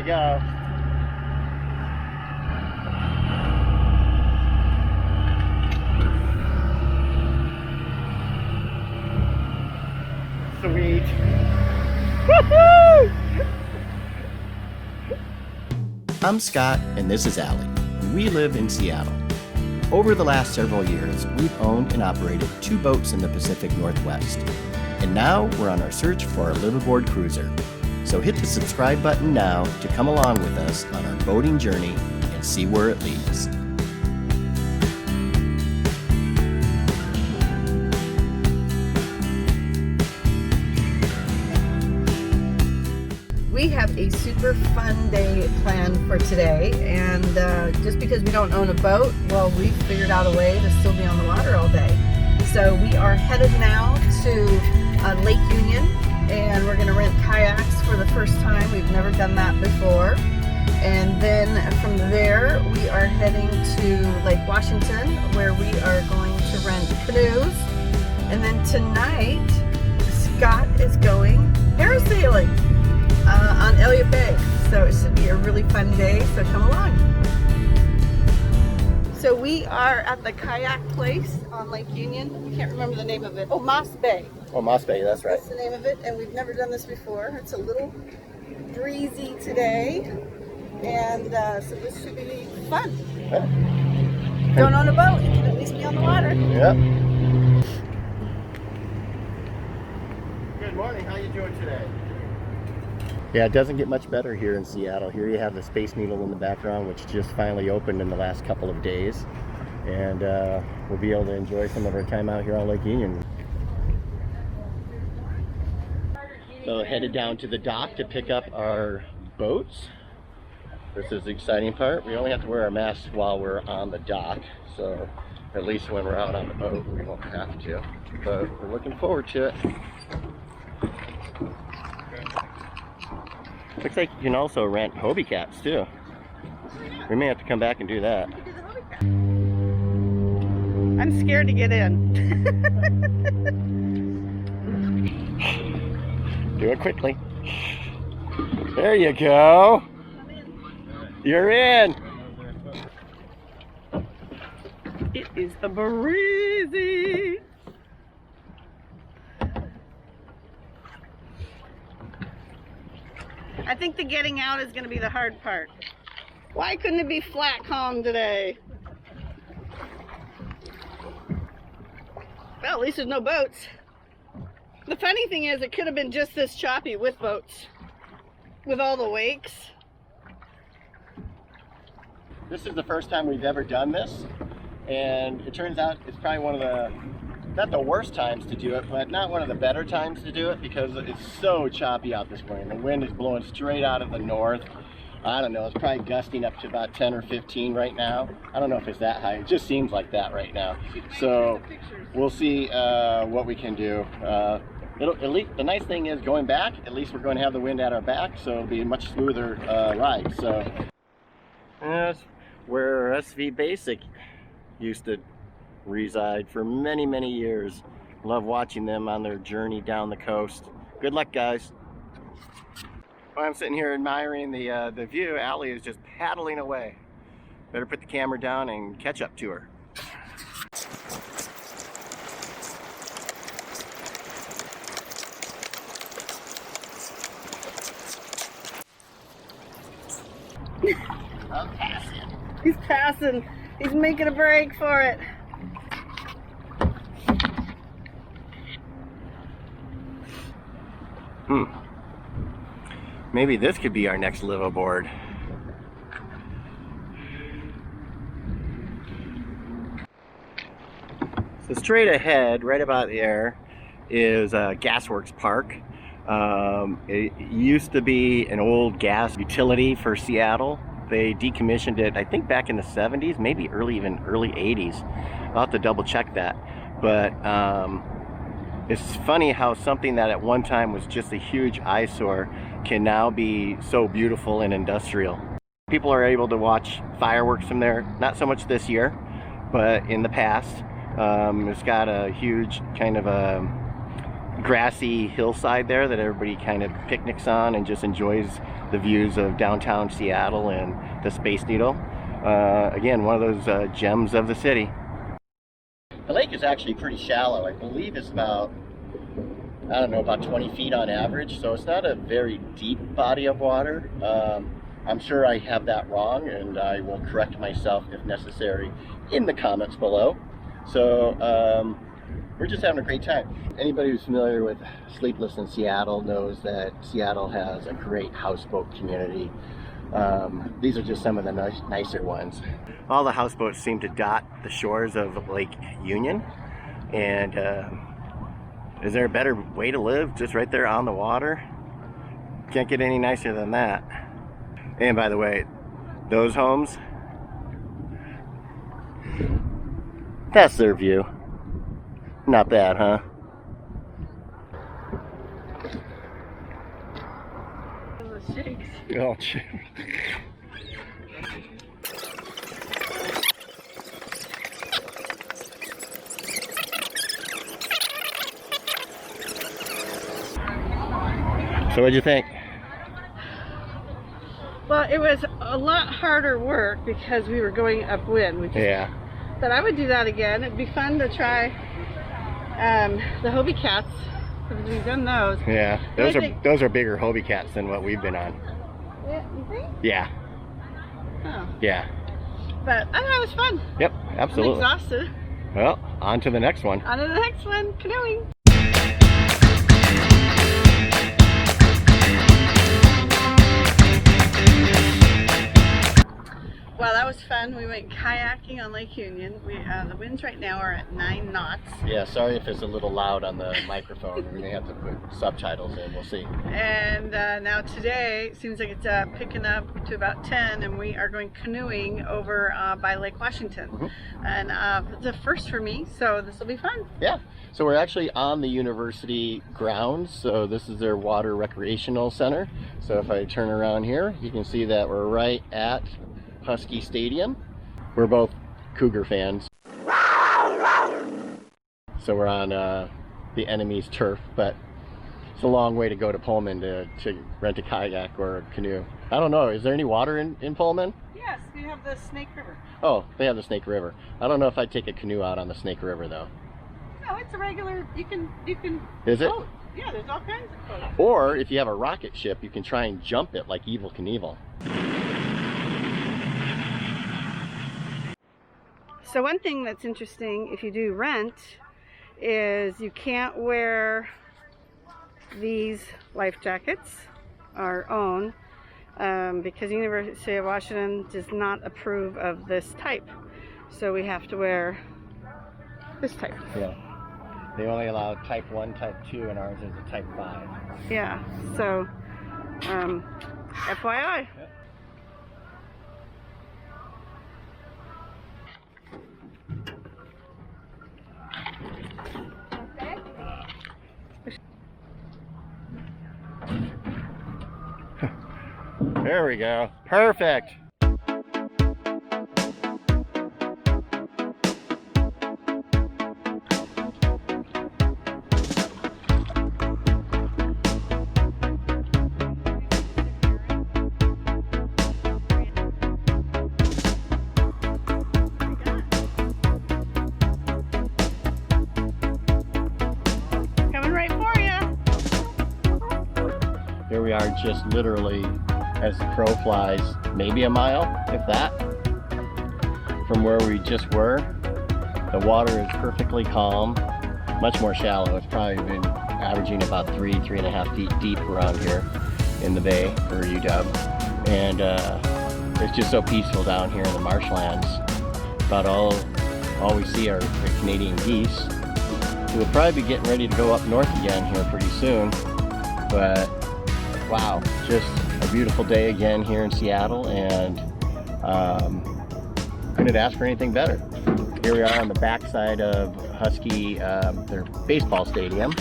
go. Sweet. Woohoo! I'm Scott and this is Allie. We live in Seattle. Over the last several years, we've owned and operated 2 boats in the Pacific Northwest. And now we're on our search for a liveaboard cruiser. So hit the subscribe button now to come along with us on our boating journey and see where it leads. We have a super fun day planned for today, and just because we don't own a boat, well, we figured out a way to still be on the water all day. So we are headed now to Lake Union, and we're going to rent kayaks for the first time. We've never done that before. And then from there, we are heading to Lake Washington, where we are going to rent canoes. And then tonight, Scott is going parasailing on Elliott Bay. So it should be a really fun day, so come along. So we are at the kayak place on Lake Union. I can't remember the name of it. Oh, Moss Bay. Oh, Moss Bay, that's right. That's the name of it, and we've never done this before. It's a little breezy today, and so this should be fun. Yeah. Don't own a boat, you can at least be on the water. Yep. Good morning, how you doing today? Yeah, it doesn't get much better here in Seattle. Here you have the Space Needle in the background, which just finally opened in the last couple of days. And we'll be able to enjoy some of our time out here on Lake Union. So headed down to the dock to pick up our boats. This is the exciting part. We only have to wear our masks while we're on the dock. So at least when we're out on the boat, we won't have to. But we're looking forward to it. Looks like you can also rent Hobie cats too. We may have to come back and do that. I'm scared to get in. Do it quickly. There you go. You're in. It is a breezy. I think the getting out is going to be the hard part. Why couldn't it be flat calm today? Well, at least there's no boats. The funny thing is, it could have been just this choppy with boats, with all the wakes. This is the first time we've ever done this, and it turns out it's probably one of the, not the worst times to do it, but not one of the better times to do it because it's so choppy out this morning. The wind is blowing straight out of the north. I don't know, it's probably gusting up to about 10 or 15 right now. I don't know if it's that high. It just seems like that right now. So we'll see what we can do. At least the nice thing is going back, at least we're going to have the wind at our back, so it'll be a much smoother ride. So that's where SV Basic used to reside for many, many years. Love watching them on their journey down the coast. Good luck, guys. While I'm sitting here admiring the view, Allie is just paddling away. Better put the camera down and catch up to her. I'm passing. He's passing. He's making a break for it. Maybe this could be our next liveaboard. So straight ahead, right about there, is Gasworks Park. It used to be an old gas utility for Seattle. They decommissioned it, I think, back in the 70s, maybe even early 80s. I'll have to double check that. But it's funny how something that at one time was just a huge eyesore can now be so beautiful and industrial. People are able to watch fireworks from there, not so much this year, but in the past. It's got a huge kind of a grassy hillside there that everybody kind of picnics on and just enjoys the views of downtown Seattle and the Space Needle. Again, one of those gems of the city. The lake is actually pretty shallow. I believe it's about, I don't know, about 20 feet on average, so it's not a very deep body of water. I'm sure I have that wrong, and I will correct myself if necessary in the comments below. So we're just having a great time. Anybody who's familiar with Sleepless in Seattle knows that Seattle has a great houseboat community. These are just some of the nicer ones. All the houseboats seem to dot the shores of Lake Union, and is there a better way to live just right there on the water? Can't get any nicer than that. And by the way, those homes, that's their view. Not bad, huh? Oh, shit. So what'd you think? Well, it was a lot harder work because we were going upwind. Yeah. But I would do that again. It'd be fun to try the Hobie Cats. We've done those. Yeah, those are bigger Hobie Cats than what we've been on. Yeah, you think? Yeah. Oh. Yeah. But I thought it was fun. Yep, absolutely. I'm exhausted. Well, on to the next one. On to the next one, canoeing. Well, that was fun. We went kayaking on Lake Union. The winds right now are at 9 knots. Yeah, sorry if it's a little loud on the microphone. We may have to put subtitles in. We'll see. And now today, it seems like it's picking up to about 10, and we are going canoeing over by Lake Washington. Mm-hmm. And it's a first for me, so this will be fun. Yeah. So we're actually on the university grounds. So this is their water recreational center. So if I turn around here, you can see that we're right at Husky Stadium. We're both Cougar fans, so we're on the enemy's turf, but it's a long way to go to Pullman to rent a kayak or a canoe. I don't know, is there any water in Pullman? Yes, we have the Snake River. Oh, they have the Snake River. I don't know if I'd take a canoe out on the Snake River though. No, it's a regular, you can Is it? boat. Yeah, there's all kinds of boats. Or if you have a rocket ship, you can try and jump it like Evel Knievel. So one thing that's interesting if you do rent is you can't wear these life jackets, our own, because the University of Washington does not approve of this type. So we have to wear this type. Yeah. They only allow type 1, type 2, and ours is a type 5. Yeah, so FYI. Yep. There we go. Perfect. Coming right for you. Here we are, just literally as the crow flies, maybe a mile, if that, from where we just were. The water is perfectly calm, much more shallow. It's probably been averaging about 3.5 feet deep around here in the bay for UW. And it's just so peaceful down here in the marshlands. About all we see are the Canadian geese. We'll probably be getting ready to go up north again here pretty soon. But wow, just a beautiful day again here in Seattle, and couldn't ask for anything better. Here we are on the backside of Husky, their baseball stadium.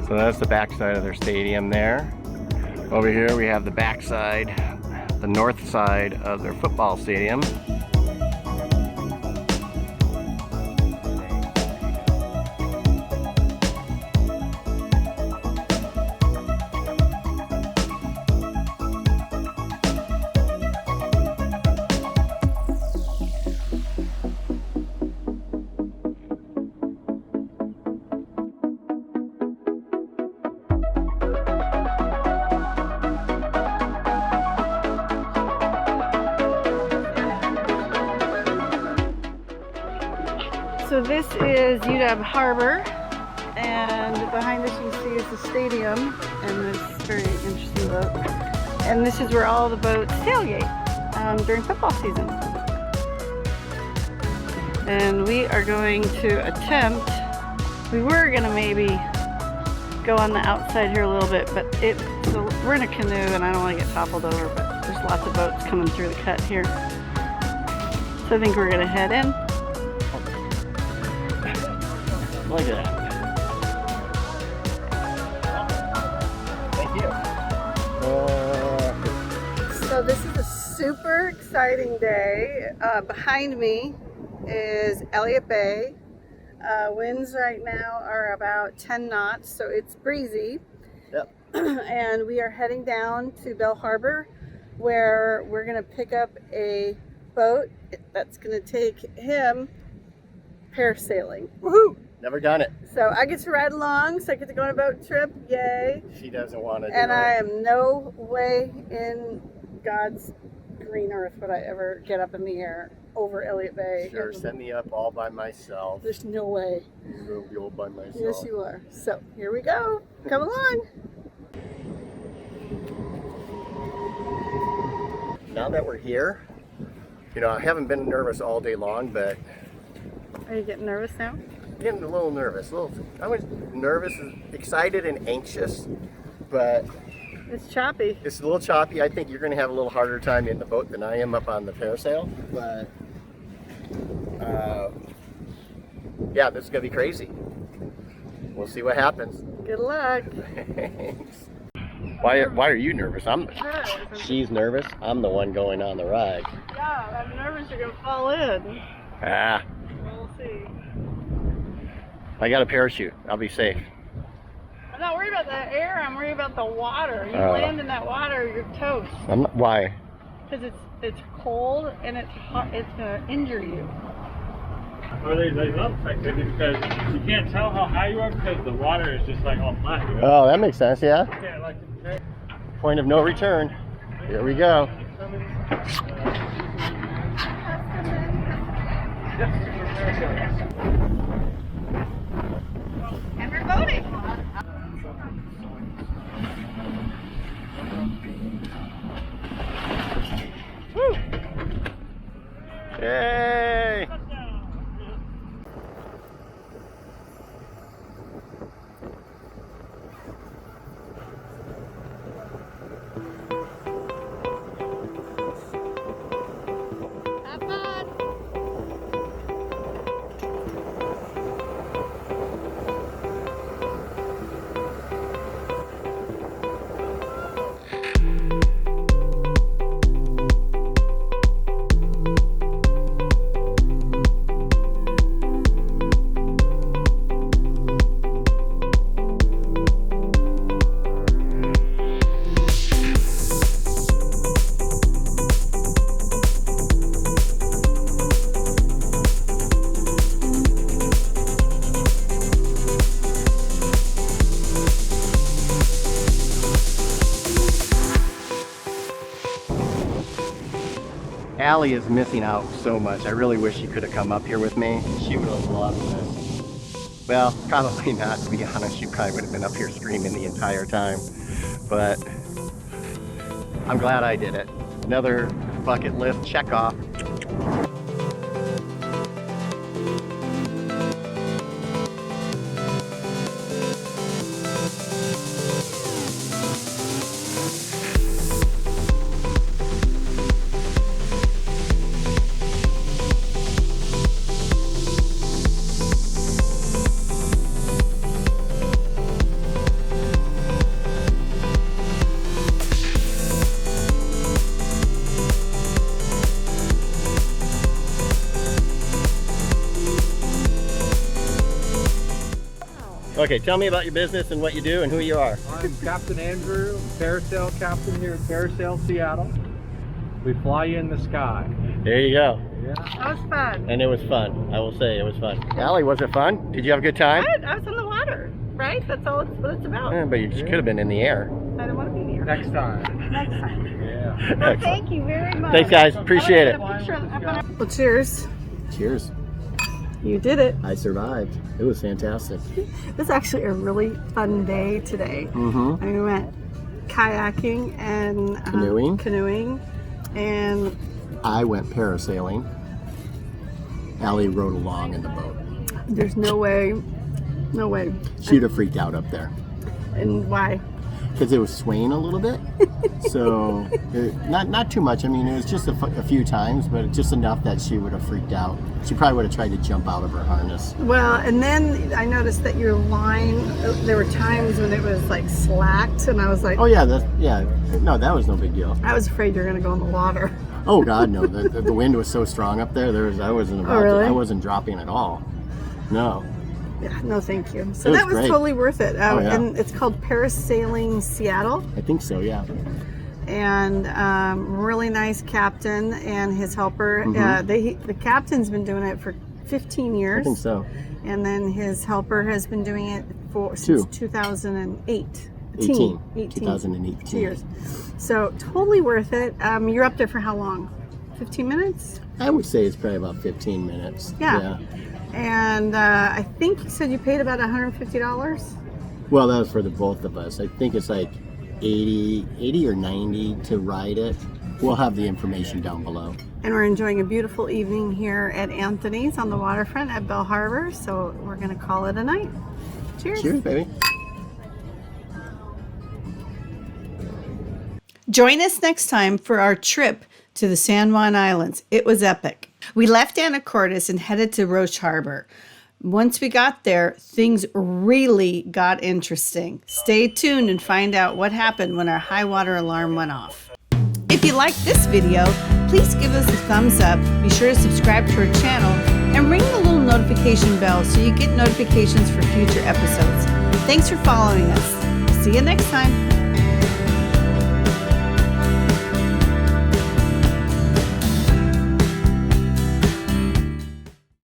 So that's the backside of their stadium there. Over here we have the backside, the north side of their football stadium. this is UW Harbor, and behind us you can see is the stadium and this very interesting boat. And this is where all the boats tailgate during football season. And we are going to attempt, we were gonna maybe go on the outside here a little bit, but we're in a canoe and I don't want to get toppled over, but there's lots of boats coming through the cut here. So I think we're gonna head in. Look at that. Thank you. So this is a super exciting day. Behind me is Elliott Bay. Winds right now are about 10 knots, so it's breezy. Yep. And we are heading down to Bell Harbor, where we're gonna pick up a boat that's gonna take him parasailing. Woohoo! Never done it. So I get to ride along, so I get to go on a boat trip. Yay! She doesn't want to do And it. I am no way in God's green earth would I ever get up in the air over Elliott Bay. Sure, send me up all by myself. There's no way. I'm gonna be all by myself. Yes, you are. So here we go. Come along. Now that we're here, you know, I haven't been nervous all day long, but Are you getting nervous now? getting a little nervous. I was nervous, excited, and anxious, but It's choppy. it's a little choppy. I think you're going to have a little harder time in the boat than I am up on the parasail, but yeah, this is going to be crazy. We'll see what happens. Good luck. Thanks. Why are you nervous? She's nervous. I'm the one going on the ride. Yeah, I'm nervous you're gonna fall in. Ah, We'll see. I got a parachute. I'll be safe. I'm not worried about the air. I'm worried about the water. You Oh. land in that water, you're toast. Why? Because it's cold and it's hot. It's gonna injure you. Well, they love like that because you can't tell how high you are because the water is just like all flat. You know? Oh, that makes sense, yeah. Yeah, like Point of no return. Here we go. And we're boating. Woo! Yay! Have fun. Allie is missing out so much. I really wish she could have come up here with me. She would have loved this. Well, probably not, to be honest. She probably would have been up here screaming the entire time. But I'm glad I did it. Another bucket list check off. Okay, tell me about your business and what you do and who you are. I'm Captain Andrew, parasail captain here at Parasail Seattle. We fly you in the sky. There you go. Yeah. That was fun. And it was fun. I will say it was fun. Allie, was it fun? Did you have a good time? I was in the water, right? That's all what it's about. Yeah, but you could have been in the air. I don't want to be here. Next time. Next time. Yeah. Well, Excellent. thank you very much. Thanks, guys. Appreciate it. Well, cheers. Cheers. You did it. I survived. It was fantastic. It was actually a really fun day today. Mm-hmm. I mean, we went kayaking and Canoeing. And I went parasailing. Allie rode along in the boat. there's no way. She'd have freaked out up there. And why? Because it was swaying a little bit. So, not too much. I mean, it was just a few times, but just enough that she would have freaked out. She probably would have tried to jump out of her harness. Well, and then I noticed that your line, there were times when it was like slacked, and I was like, Oh yeah, no, that was no big deal. I was afraid you were going to go in the water. Oh God, no. The wind was so strong up there. I wasn't dropping at all. No. Yeah, no, thank you. So It was that was great. totally worth it. Oh, yeah. And it's called Parasailing Seattle. I think so. Yeah. And really nice captain and his helper. Mm-hmm. The captain's been doing it for 15 years. I think so. And then his helper has been doing it since 2008. 2018. 2 years. So totally worth it. You're up there for how long? 15 minutes? I would say it's probably about 15 minutes. Yeah. And I think you said you paid about $150? Well, that was for the both of us. I think it's like 80 or 90 to ride it. We'll have the information down below. And we're enjoying a beautiful evening here at Anthony's on the waterfront at Bell Harbor. So we're going to call it a night. Cheers. Cheers, baby. Join us next time for our trip to the San Juan Islands. It was epic. We left Anacortes and headed to Roche Harbor. Once we got there, things really got interesting. Stay tuned and find out what happened when our high water alarm went off. If you liked this video, please give us a thumbs up. Be sure to subscribe to our channel and ring the little notification bell so you get notifications for future episodes. Thanks for following us. See you next time.